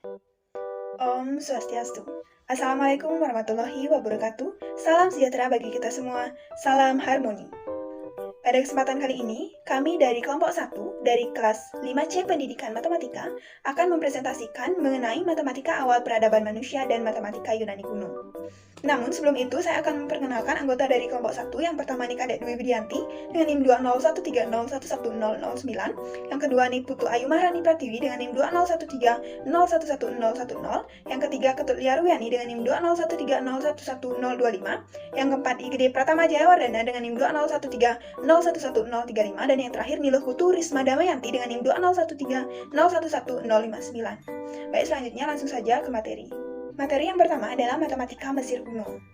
Om Swastiastu. Assalamualaikum warahmatullahi wabarakatuh. Salam sejahtera bagi kita semua. Salam harmoni. Pada kesempatan kali ini, kami dari kelompok 1 dari kelas 5C Pendidikan Matematika akan mempresentasikan mengenai matematika awal peradaban manusia dan matematika Yunani kuno. Namun sebelum itu, saya akan memperkenalkan anggota dari kelompok 1. Yang pertama nih Kadek Dwi Widianti dengan NIM 20130111009. Yang kedua nih Putu Ayu Maharani Pratiwi dengan NIM 20130111010. Yang ketiga Ketut Liarwiani dengan NIM 20130111025. Yang keempat Igede Pratama Jayawardana dengan NIM 20130111035. Dan yang terakhir Niluh Putu Risma Damayanti dengan NIM 20130111059. Baik, selanjutnya langsung saja ke materi. Materi yang pertama adalah matematika Mesir kuno.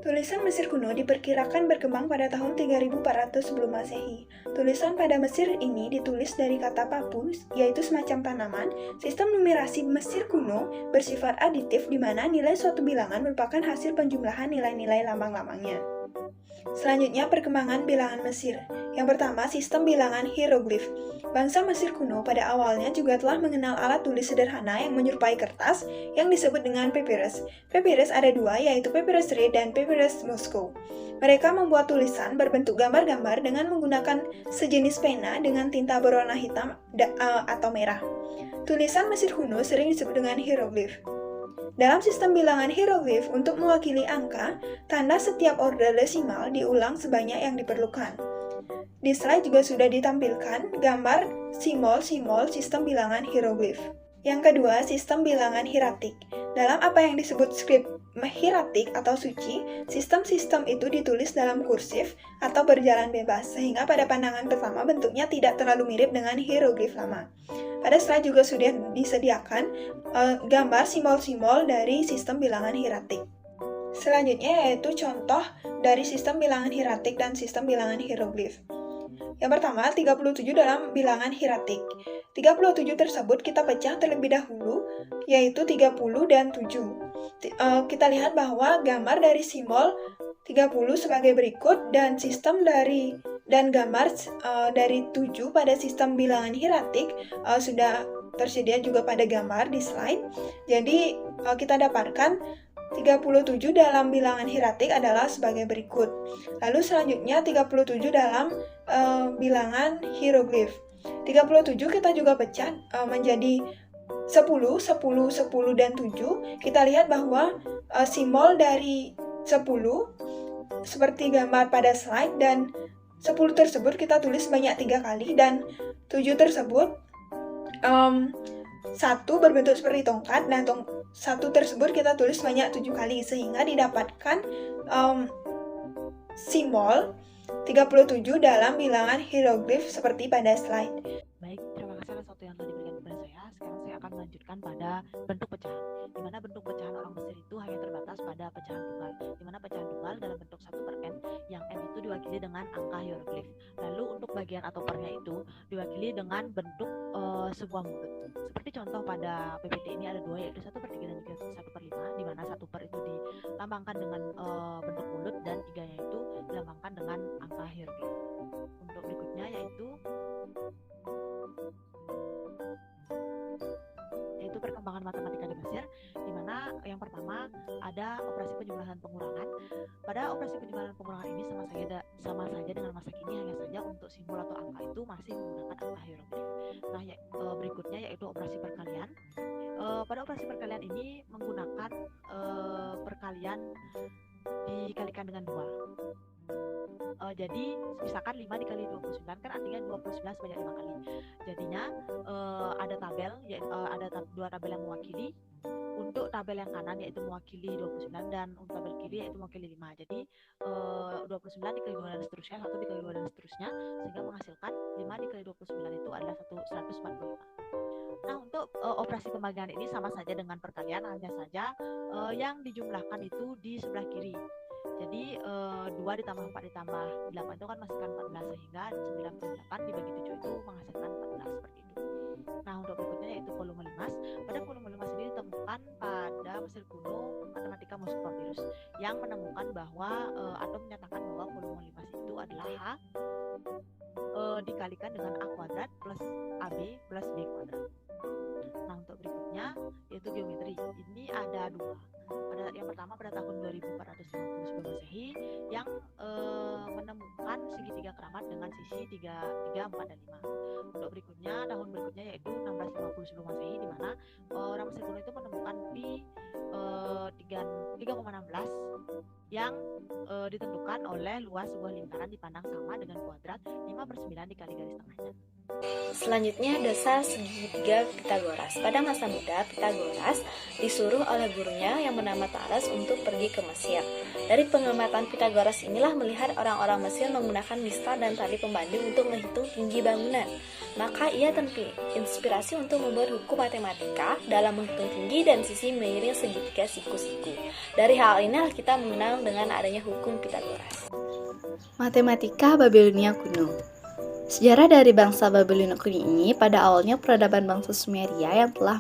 Tulisan Mesir kuno diperkirakan berkembang pada tahun 3400 sebelum Masehi. Tulisan pada Mesir ini ditulis dari kata papus, yaitu semacam tanaman. Sistem numerasi Mesir kuno bersifat aditif di mana nilai suatu bilangan merupakan hasil penjumlahan nilai-nilai lambang-lambangnya. Selanjutnya, perkembangan bilangan Mesir. Yang pertama, sistem bilangan hieroglif. Bangsa Mesir kuno pada awalnya juga telah mengenal alat tulis sederhana yang menyerupai kertas yang disebut dengan papyrus. Papyrus ada dua, yaitu papyrus Re dan papyrus Moskow. Mereka membuat tulisan berbentuk gambar-gambar dengan menggunakan sejenis pena dengan tinta berwarna hitam atau merah. Tulisan Mesir kuno sering disebut dengan hieroglif. Dalam sistem bilangan hieroglif, untuk mewakili angka, tanda setiap order desimal diulang sebanyak yang diperlukan. Di slide juga sudah ditampilkan gambar simbol-simbol sistem bilangan hieroglif. Yang kedua, sistem bilangan hieratik. Dalam apa yang disebut skrip hieratik atau suci, sistem-sistem itu ditulis dalam kursif atau berjalan bebas, sehingga pada pandangan pertama bentuknya tidak terlalu mirip dengan hieroglif lama. Pada slide juga sudah disediakan gambar simbol-simbol dari sistem bilangan hieratik. Selanjutnya yaitu contoh dari sistem bilangan hieratik dan sistem bilangan hieroglif. Yang pertama, 37 dalam bilangan hieratik. 37 tersebut kita pecah terlebih dahulu, yaitu 30 dan 7. Kita lihat bahwa gambar dari simbol 30 sebagai berikut dan gambar dari 7 pada sistem bilangan hieratik sudah tersedia juga pada gambar di slide. Jadi kita dapatkan 37 dalam bilangan hieratik adalah sebagai berikut. Lalu selanjutnya 37 dalam bilangan hieroglif. 37 kita juga pecah menjadi 10, 10, 10, dan 7. Kita lihat bahwa simbol dari 10 seperti gambar pada slide, dan 10 tersebut kita tulis sebanyak 3 kali, dan 7 tersebut satu berbentuk seperti tongkat, dan satu tersebut kita tulis sebanyak 7 kali, sehingga didapatkan simbol 37 dalam bilangan hieroglif seperti pada slide. Baik, terima kasih atas waktu yang telah diberikan kepada saya. Sekarang saya akan melanjutkan pada bentuk pecahan, di mana bentuk pecahan orang Mesir itu hanya terbatas pada pecahan tunggal, di mana pecahan tunggal dalam bentuk 1/n, yang n itu diwakili dengan angka hieroglif. Lalu untuk bagian atau pernya itu diwakili dengan bentuk sebuah mulut. Seperti contoh pada PPT ini ada dua, yaitu 1/3 dan juga 1/5, di mana 1/per itu dilambangkan dengan bentuk mulut dan 3-nya itu dilambangkan dengan angka hieroglif. Untuk berikutnya yaitu perkembangan matematika di Mesir, di mana yang pertama ada operasi penjumlahan pengurangan. Pada operasi penjumlahan pengurangan ini sama saja dengan masa kini, hanya saja untuk simbol atau angka itu masih menggunakan angka hieroglif. Nah, berikutnya yaitu operasi perkalian. Pada operasi perkalian ini menggunakan perkalian dikalikan dengan 2. Jadi misalkan 5 dikali 29 kan artinya 29 sebanyak 5 kali. Jadinya ada tabel, ada dua tabel yang mewakili. Untuk tabel yang kanan yaitu mewakili 29, dan untuk tabel kiri yaitu mewakili 5. Jadi 29 dikali 2 dan seterusnya, 1 dikali 2 dan seterusnya, sehingga menghasilkan 5 dikali 29 itu adalah 145. Nah, untuk operasi pembagian ini sama saja dengan perkalian, hanya saja yang dijumlahkan itu di sebelah kiri. Jadi 2 ditambah 4 ditambah 8 itu kan menghasilkan 14, sehingga 98 dibagi 7 itu menghasilkan 14, seperti itu. Nah, untuk berikutnya yaitu volume limas. Pada volume limas ini ditemukan pada Mesir kuno matematika Moskow Papyrus, yang menemukan bahwa atau menyatakan bahwa volume limas itu adalah H dikalikan dengan A kuadrat plus AB plus B kuadrat. Nah, untuk berikutnya yaitu geometri. Ini ada dua. Yang pertama pada tahun 2450 sebelum Masehi yang menemukan segitiga keramat dengan sisi 3, 4, dan 5. Untuk berikutnya, tahun berikutnya yaitu 1650 sebelum Masehi, di mana orang Mesir kuno itu menemukan pi 3,16 yang ditentukan oleh luas sebuah lingkaran dipandang sama dengan kuadrat 5/9 dikali garis tengahnya. Selanjutnya, dasar segitiga Pitagoras. Pada masa muda, Pitagoras disuruh oleh gurunya yang bernama Thales untuk pergi ke Mesir. Dari pengamatan Pitagoras inilah melihat orang-orang Mesir menggunakan mistar dan tali pembanding untuk menghitung tinggi bangunan. Maka ia terinspirasi untuk membuat hukum matematika dalam menghitung tinggi dan sisi mengiring segitiga siku-siku. Dari hal inilah kita mengenal dengan adanya hukum Pitagoras. Matematika Babilonia kuno. Sejarah dari bangsa Babilonia kuno ini pada awalnya peradaban bangsa Sumeria yang telah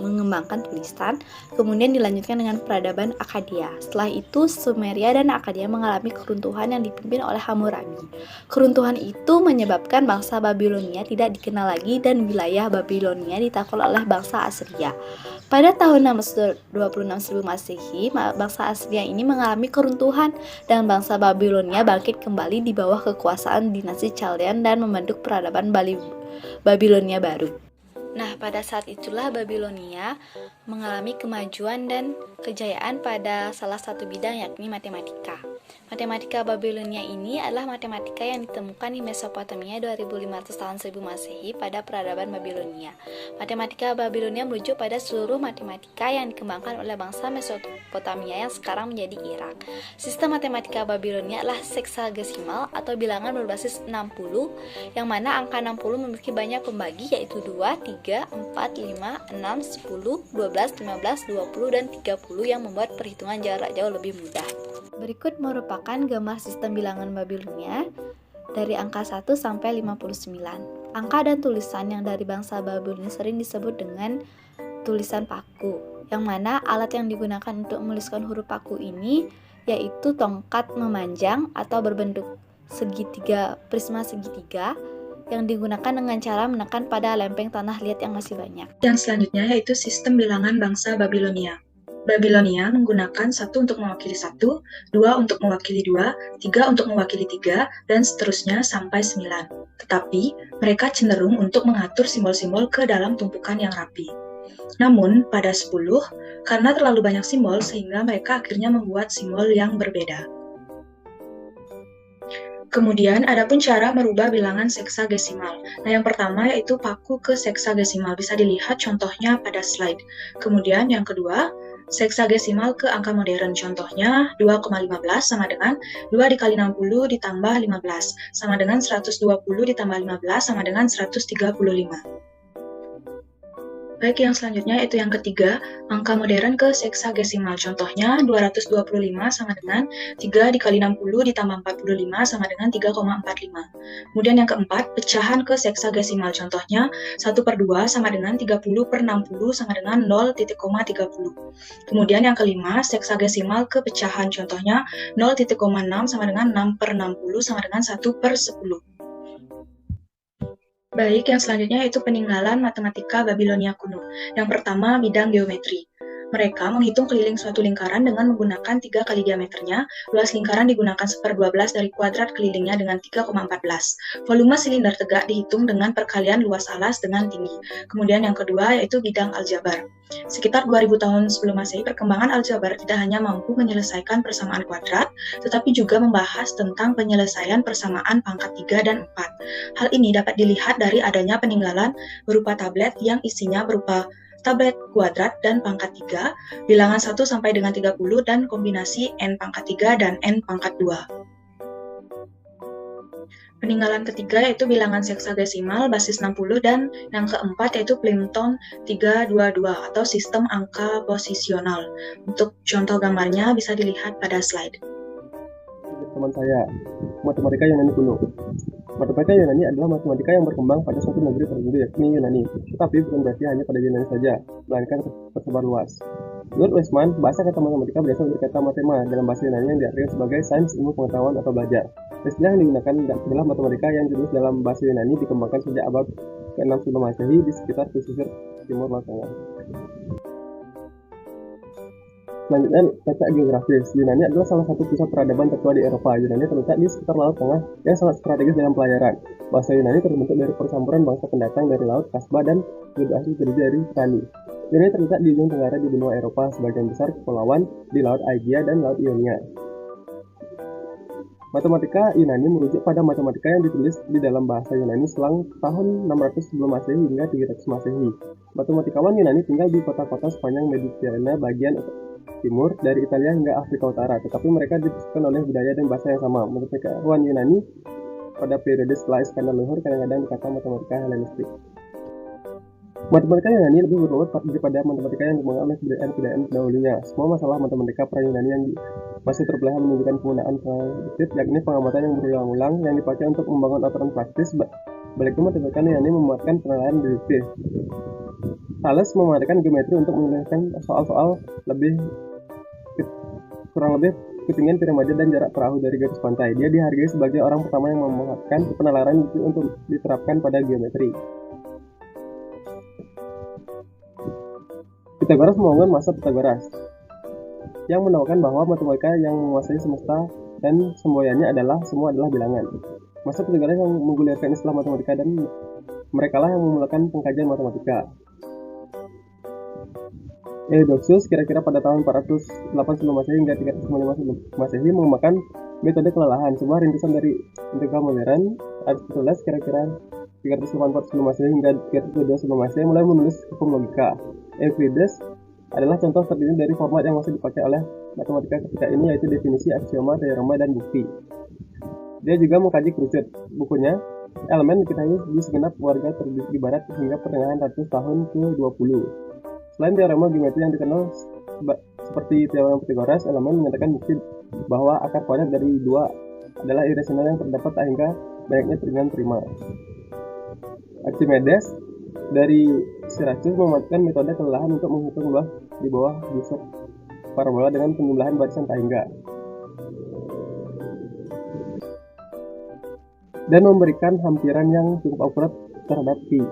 mengembangkan tulisan, kemudian dilanjutkan dengan peradaban Akkadia. Setelah itu Sumeria dan Akkadia mengalami keruntuhan yang dipimpin oleh Hammurabi. Keruntuhan itu menyebabkan bangsa Babilonia tidak dikenal lagi dan wilayah Babilonia ditakluk oleh bangsa Assyria. Pada tahun 626 sebelum Masehi, bangsa Assyria ini mengalami keruntuhan dan bangsa Babilonia bangkit kembali di bawah kekuasaan dinasti Chaldean dan membentuk peradaban Babilonia baru. Nah, pada saat itulah Babilonia mengalami kemajuan dan kejayaan pada salah satu bidang yakni matematika. Matematika Babilonia ini adalah matematika yang ditemukan di Mesopotamia 2500 tahun sebelum Masehi pada peradaban Babilonia. Matematika Babilonia merujuk pada seluruh matematika yang dikembangkan oleh bangsa Mesopotamia yang sekarang menjadi Irak. Sistem matematika Babilonia adalah seksagesimal atau bilangan berbasis 60, yang mana angka 60 memiliki banyak pembagi yaitu 2, 3, 4, 5, 6, 10, 12, 15, 20, dan 30 yang membuat perhitungan jarak jauh lebih mudah. Berikut merupakan gambar sistem bilangan Babilonia dari angka 1 sampai 59. Angka dan tulisan yang dari bangsa Babilonia sering disebut dengan tulisan paku, yang mana alat yang digunakan untuk menuliskan huruf paku ini yaitu tongkat memanjang atau berbentuk segitiga, prisma segitiga, yang digunakan dengan cara menekan pada lempeng tanah liat yang masih banyak. Yang selanjutnya yaitu sistem bilangan bangsa Babilonia. Babilonia menggunakan 1 untuk mewakili 1, 2 untuk mewakili 2, 3 untuk mewakili 3, dan seterusnya sampai 9. Tetapi, mereka cenderung untuk mengatur simbol-simbol ke dalam tumpukan yang rapi. Namun, pada 10, karena terlalu banyak simbol sehingga mereka akhirnya membuat simbol yang berbeda. Kemudian, ada pun cara merubah bilangan seksagesimal. Nah, yang pertama yaitu paku ke seksagesimal. Bisa dilihat contohnya pada slide. Kemudian, yang kedua, seksagesimal ke angka modern. Contohnya, 2,15 sama dengan 2 dikali 60 ditambah 15, sama dengan 120 ditambah 15, sama dengan 135. Baik, yang selanjutnya itu yang ketiga, angka modern ke seksagesimal. Contohnya, 225 sama dengan 3 dikali 60 ditambah 45 sama dengan 3,45. Kemudian yang keempat, pecahan ke seksagesimal. Contohnya, 1/2 sama dengan 30 per 60 sama dengan 0,30. Kemudian yang kelima, seksagesimal ke pecahan. Contohnya, 0,6 sama dengan 6 per 60 sama dengan 1 per 10. Baik, yang selanjutnya yaitu peninggalan matematika Babilonia kuno. Yang pertama, bidang geometri. Mereka menghitung keliling suatu lingkaran dengan menggunakan 3 kali diameternya. Luas lingkaran digunakan 1/12 dari kuadrat kelilingnya dengan 3,14. Volume silinder tegak dihitung dengan perkalian luas alas dengan tinggi. Kemudian yang kedua yaitu bidang aljabar. Sekitar 2000 tahun sebelum Masehi, perkembangan aljabar tidak hanya mampu menyelesaikan persamaan kuadrat, tetapi juga membahas tentang penyelesaian persamaan pangkat 3 dan 4. Hal ini dapat dilihat dari adanya peninggalan berupa tablet yang isinya berupa tablet kuadrat dan pangkat 3, bilangan 1 sampai dengan 30, dan kombinasi n pangkat 3 dan n pangkat 2. Peninggalan ketiga yaitu bilangan seksagesimal basis 60, dan yang keempat yaitu Plimpton 322 atau sistem angka posisional. Untuk contoh gambarnya bisa dilihat pada slide. Teman saya, matematika Yunani kuno. Matematika Yunani adalah matematika yang berkembang pada suatu negeri tertentu yakni Yunani, tetapi bukan berarti hanya pada Yunani saja, melainkan tersebar luas. Menurut Weismann, bahasa kata matematika berasal dari kata matema dalam bahasa Yunani yang diartikan sebagai sains ilmu pengetahuan atau belajar. Istilah yang digunakan adalah matematika yang jenis dalam bahasa Yunani dikembangkan sejak abad ke-6 sebelum Masehi di sekitar pesisir timur Laut Tengah. Selanjutnya, letak geografis. Yunani adalah salah satu pusat peradaban tertua di Eropa. Yunani terletak di sekitar Laut Tengah yang sangat strategis dalam pelayaran. Bahasa Yunani terbentuk dari percampuran bangsa pendatang dari laut Kasba dan berasal dari Rani. Yunani terletak di ujung tenggara di benua Eropa, sebagian besar kepulauan di Laut Aegea dan Laut Ionia. Matematika Yunani merujuk pada matematika yang ditulis di dalam bahasa Yunani selang tahun 600 sebelum Masehi hingga 300 Masehi. Matematikawan Yunani tinggal di kota-kota sepanjang Mediterania bagian timur dari Italia hingga Afrika Utara, tetapi mereka dipusatkan oleh budaya dan bahasa yang sama. Matematikawan Yunani pada periode setelah Iskandar Luhur kadang-kadang dikata matematika Helenistik. Matematika Yunani lebih berbobot daripada matematika yang dikembangkan oleh kebudayaan pendahulunya. Semua masalah matematika pra-Yunani yang masih terbelah menunjukkan penggunaan prediktif, yakni pengamatan yang berulang-ulang yang dipakai untuk membangun aturan praktis. Baliknya, matematika Yunani memuatkan penilaian deduktif. Thales memanfaatkan geometri untuk menyelesaikan soal-soal kurang lebih ketinggian piramida dan jarak perahu dari garis pantai. Dia dihargai sebagai orang pertama yang memanfaatkan penalaran itu untuk diterapkan pada geometri. Pythagoras membangun masa Pythagoras yang menawarkan bahwa matematika yang menguasai semesta dan semboyannya semua adalah bilangan. Masa Pythagoras yang menggulirkan istilah matematika dan merekalah yang memulakan pengkajian matematika. Eudoxus kira-kira pada tahun 408 sebelum Masehi hingga 305 sebelum Masehi mengembangkan metode kelelahan, sebuah rintisan dari integral modern. Aristoteles kira-kira 384 sebelum Masehi hingga 302 sebelum Masehi mulai menulis hukum logika. Euclides adalah contoh tertentu dari format yang masih dipakai oleh matematika ketika ini, yaitu definisi, aksioma, teorema, dan bukti. Dia juga mengkaji kerucut. Bukunya, Elemen diketahui di segenap warga terbit di barat hingga pertengahan ratus tahun ke-20. Selain teorema geometri yang dikenal seperti teorema Pythagoras, Elemen menyatakan bukti bahwa akar kuadrat dari 2 adalah irasional yang terdapat hingga banyaknya dengan prima. Archimedes dari Syracuse memanfaatkan metode kelelahan untuk menghitung luas di bawah busur parabola dengan penjumlahan barisan tahingga dan memberikan hampiran yang cukup akurat terhadap pi.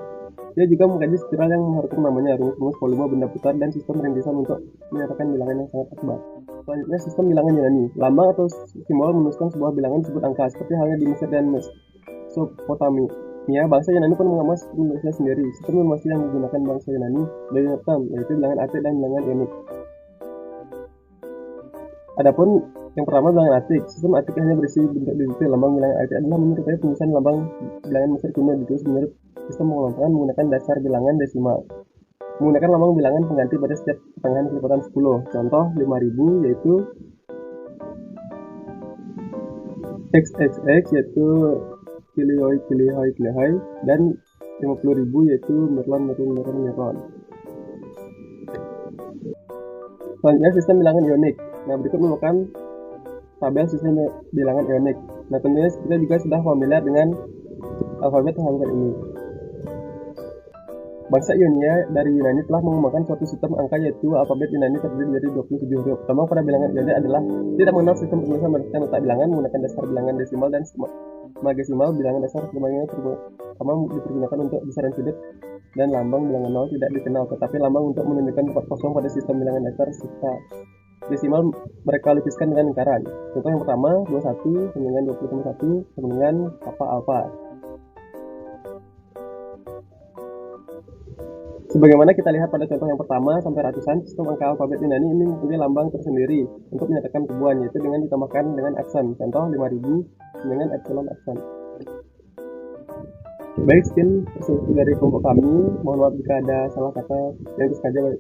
Dia juga mengkaji spiral yang mengharuskan namanya rumus volume benda putar dan sistem rintisan untuk menyatakan bilangan yang sangat akbar. Selanjutnya, sistem bilangan Yunani. Lambang atau simbol menuliskan sebuah bilangan disebut angka, seperti halnya di Mesir dan Mesopotamia. Bangsa Yunani pun mengamas sistem nulisnya sendiri. Sistem numasi yang digunakan bangsa Yunani dari Neptun, yaitu bilangan Atik dan bilangan Ionik. Adapun yang pertama bilangan Atik. Sistem Atik hanya berisi bentuk detail. Lambang bilangan Atik adalah menyerupai penulisan lambang bilangan Mesir kuno ditulis menurut sistem pengelompokan menggunakan dasar bilangan desimal. Menggunakan lambang bilangan pengganti pada setiap pertengahan kelipatan 10. Contoh 5000 yaitu XXX yaitu Kilihoi dan 50.000 yaitu Merlon. Selanjutnya sistem bilangan Ionik. Nah, berikut merupakan tabel sistem bilangan Ionik. Nah, tentunya kita juga sudah familiar dengan alfabet ini. Bangsa Ionia dari Yunani telah mengembangkan suatu sistem angka, yaitu alfabet Yunani terdiri dari 27 huruf. Pertama pada bilangan Ionia adalah tidak mengenal sistem penulisan berdasarkan letak bilangan menggunakan dasar bilangan desimal dan magesimal. Bilangan dasar perkembangannya pertama dipergunakan untuk besaran sudut dan lambang bilangan 0 tidak dikenal, tetapi lambang untuk menunjukkan tempat kosong pada sistem bilangan dasar serta desimal mereka lukiskan dengan lingkaran. Contoh yang pertama 21 sama dengan 20,1 sama dengan alfa. Sebagaimana kita lihat pada contoh yang pertama sampai ratusan, sistem angka alfabet Yunani ini mempunyai lambang tersendiri untuk menyatakan kebuan, yaitu dengan ditambahkan dengan aksen. Contoh 5000 dengan epsilon aksen. Baik, sekian perspektif dari kelompok kami. Mohon maaf jika ada salah kata yang disengaja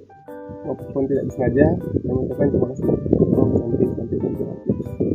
maupun tidak disengaja. Kami ucapkan terima kasih. Sampai jumpa.